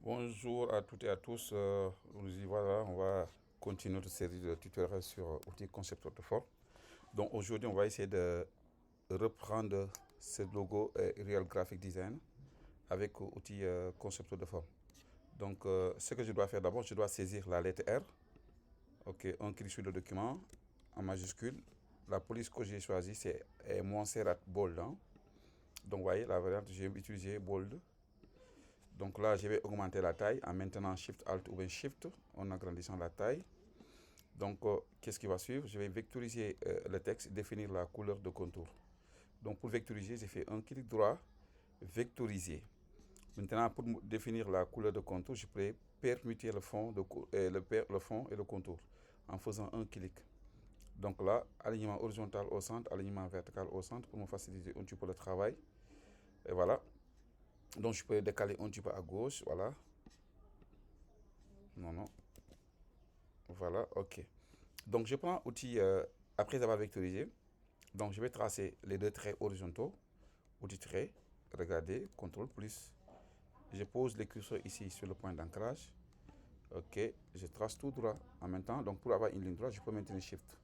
Bonjour à toutes et à tous. Nous y voilà, on va continuer notre série de tutoriels sur outils concepteurs de forme. Donc aujourd'hui, on va essayer de reprendre ce logo Real Graphic Design avec outils concepteurs de forme. Donc ce que je dois faire d'abord, je dois saisir la lettre R. Ok, un clic sur le document en majuscule. La police que j'ai choisie, c'est Montserrat Bold, hein. Donc vous voyez, la variante, j'ai utilisé Bold. Donc là, je vais augmenter la taille en maintenant Shift Alt ou bien Shift en agrandissant la taille. Donc, qu'est-ce qui va suivre? Je vais vectoriser le texte, définir la couleur de contour. Donc, pour vectoriser, j'ai fait un clic droit, vectoriser. Maintenant, pour définir la couleur de contour, je peux permuter le fond, le fond et le contour en faisant un clic. Donc là, alignement horizontal au centre, alignement vertical au centre pour me faciliter un petit peu le travail. Et voilà. Donc, je peux décaler un petit peu à gauche. Voilà. Non, non. Voilà, ok. Donc, je prends outil, après avoir vectorisé. Donc, je vais tracer les deux traits horizontaux. Outil trait, regardez, CTRL plus. Je pose le curseur ici sur le point d'ancrage. Ok, je trace tout droit en même temps. Donc, pour avoir une ligne droite, je peux maintenir Shift.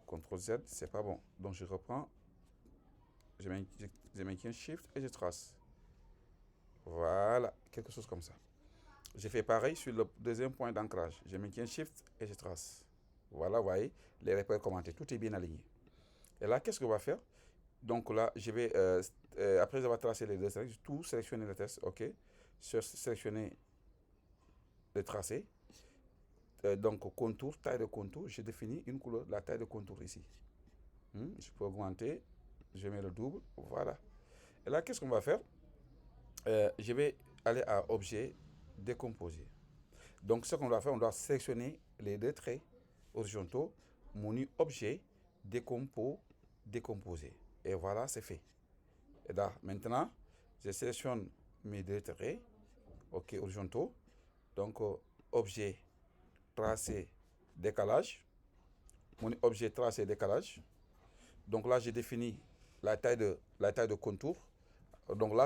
CTRL Z, c'est pas bon. Donc, je reprends. Je maintiens Shift et je trace. Voilà, quelque chose comme ça. Je fais pareil sur le deuxième point d'ancrage. Je maintiens Shift et je trace. Voilà, vous voyez, les repères commentés. Tout est bien aligné. Et là, qu'est-ce qu'on va faire? Donc là, je vais, après avoir tracé les deux traits, tout sélectionner le test, ok. Sélectionner le tracé. Donc contour, taille de contour, je définis une couleur, la taille de contour ici. Je peux augmenter, je mets le double, voilà. Et là, qu'est-ce qu'on va faire? Je vais aller à objet, décomposer. Donc ce qu'on doit faire, on doit sélectionner les deux traits horizontaux, menu objet, décomposer. Et voilà, c'est fait. Et là, maintenant, je sélectionne mes deux traits, ok, horizontaux. Donc, objet, tracé, décalage. Mon objet, tracé, décalage. Donc là, j'ai défini la taille de contour. Donc là,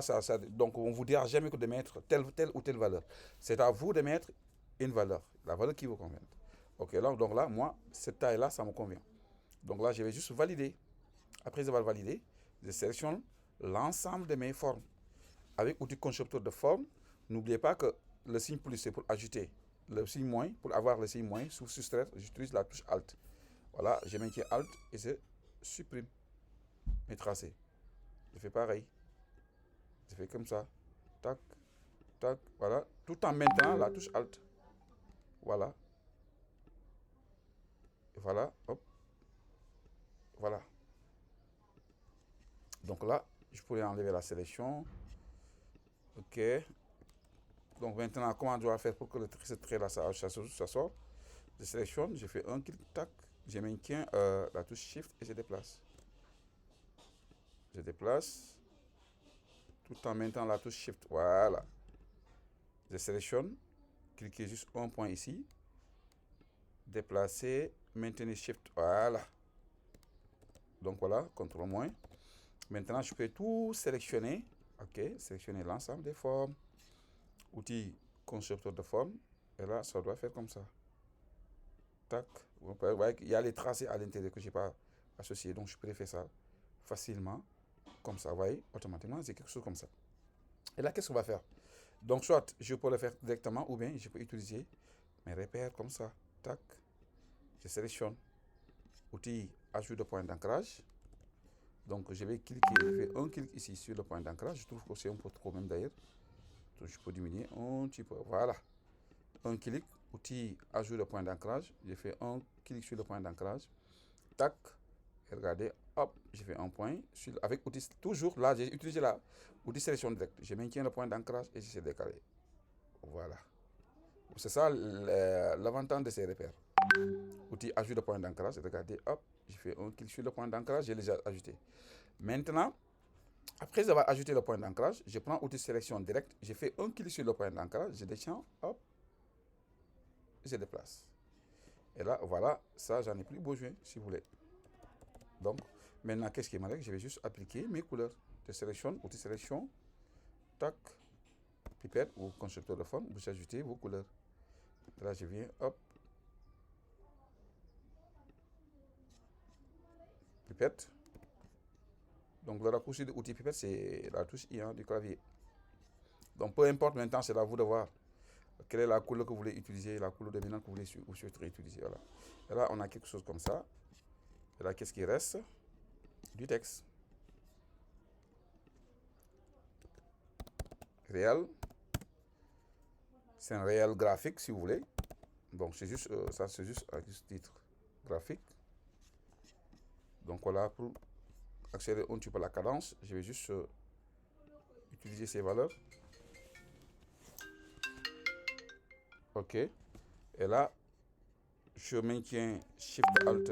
donc on ne vous dira jamais que de mettre telle ou telle valeur. C'est à vous de mettre une valeur, la valeur qui vous convient. Ok, donc là, moi, cette taille-là, ça me convient. Donc là, je vais juste valider. Après avoir validé, je sélectionne l'ensemble de mes formes. Avec outil constructeur de forme, n'oubliez pas que le signe plus, c'est pour ajouter. Le signe moins, pour avoir le signe moins, sous soustraire, j'utilise la touche Alt. Voilà, je maintiens Alt et je supprime mes tracés. Je fais pareil. Je fais comme ça. Tac, tac, voilà. Tout en maintenant la touche Alt. Voilà. Et voilà, hop, voilà. Donc là, je pourrais enlever la sélection. Ok. Donc maintenant, comment je dois faire pour que ce trait-là, ça sort? Je sélectionne, je fais un clic, tac, je maintiens la touche Shift et je déplace. Je déplace tout en maintenant la touche Shift. Voilà. Je sélectionne, cliquez juste un point ici, déplacer, maintenir Shift. Voilà. Donc voilà, CTRL moins. Maintenant, je peux tout sélectionner. Ok, sélectionner l'ensemble des formes. Outil constructeur de forme. Et là, ça doit faire comme ça. Tac. Vous voyez qu'il y a les tracés à l'intérieur que je n'ai pas associés. Donc, je préfère ça facilement. Comme ça, vous voyez, automatiquement, c'est quelque chose comme ça. Et là, qu'est-ce qu'on va faire? Donc, soit je peux le faire directement ou bien je peux utiliser mes repères comme ça. Tac. Je sélectionne outil ajout de point d'ancrage. Donc, je vais cliquer, je fais un clic ici sur le point d'ancrage. Je trouve que c'est un peu trop même d'ailleurs. Donc, je peux diminuer un petit peu. Voilà. Un clic, outil ajout de point d'ancrage. Je fais un clic sur le point d'ancrage. Tac. Et regardez, hop, j'ai fait un point. Avec outil, toujours là, j'ai utilisé la outil sélection directe. Je maintiens le point d'ancrage et je décalé. Voilà. C'est ça l'avantage de ces repères. Outil ajout de point d'ancrage. Regardez, hop, j'ai fait un clic sur le point d'ancrage, j'ai déjà ajouté. Maintenant, après avoir ajouté le point d'ancrage, je prends outil sélection directe, je fais un clic sur le point d'ancrage, je descends, hop, je déplace. Et là, voilà, ça, j'en ai plus besoin, si vous voulez. Donc, maintenant, qu'est-ce qui m'arrive? Je vais juste appliquer mes couleurs. Je sélectionne, outil sélection, tac, pipette ou constructeur de forme, vous ajoutez vos couleurs. Là, je viens, hop, pipette. Donc, le raccourci de l'outil pipette, c'est la touche I du clavier. Donc, peu importe maintenant, c'est à vous de voir quelle est la couleur que vous voulez utiliser, la couleur dominante que vous voulez souhaiter utiliser. Voilà. Et là, on a quelque chose comme ça. Et là, qu'est-ce qui reste? Du texte. Réel. C'est un réel graphique, si vous voulez. Donc, c'est juste, ça, c'est juste un titre graphique. Donc, voilà, pour accélérer un petit peu la cadence, je vais juste utiliser ces valeurs. OK. Et là, je maintiens Shift Alt.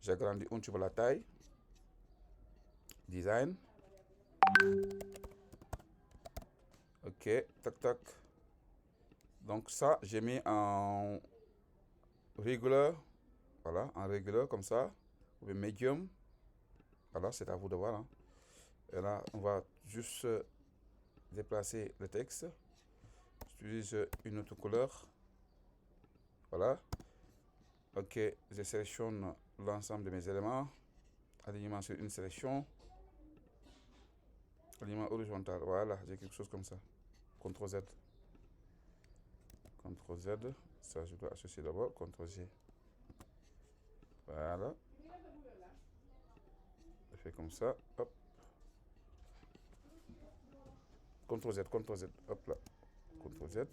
J'agrandis un petit peu la taille. Design. OK. Tac, tac. Donc, ça, j'ai mis en regular. Voilà, en regular comme ça. Ou medium. Voilà, c'est à vous de voir. Hein. Et là, on va juste déplacer le texte. J'utilise une autre couleur. Voilà. OK, je sélectionne l'ensemble de mes éléments. Alignement sur une sélection. Alignement horizontal. Voilà, j'ai quelque chose comme ça. CTRL Z. CTRL Z. Ça, je dois associer d'abord. CTRL G. Voilà. Je fais comme ça. Hop. CTRL Z, CTRL Z. Hop là. CTRL Z.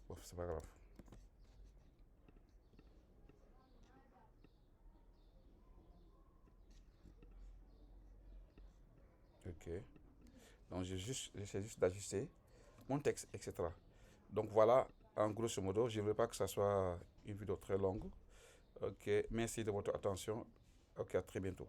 Bon, c'est pas grave. OK. Donc, j'essaie juste d'ajuster mon texte, etc. Donc, voilà, en grosso modo, je ne veux pas que ça soit une vidéo très longue. OK, merci de votre attention. OK, à très bientôt.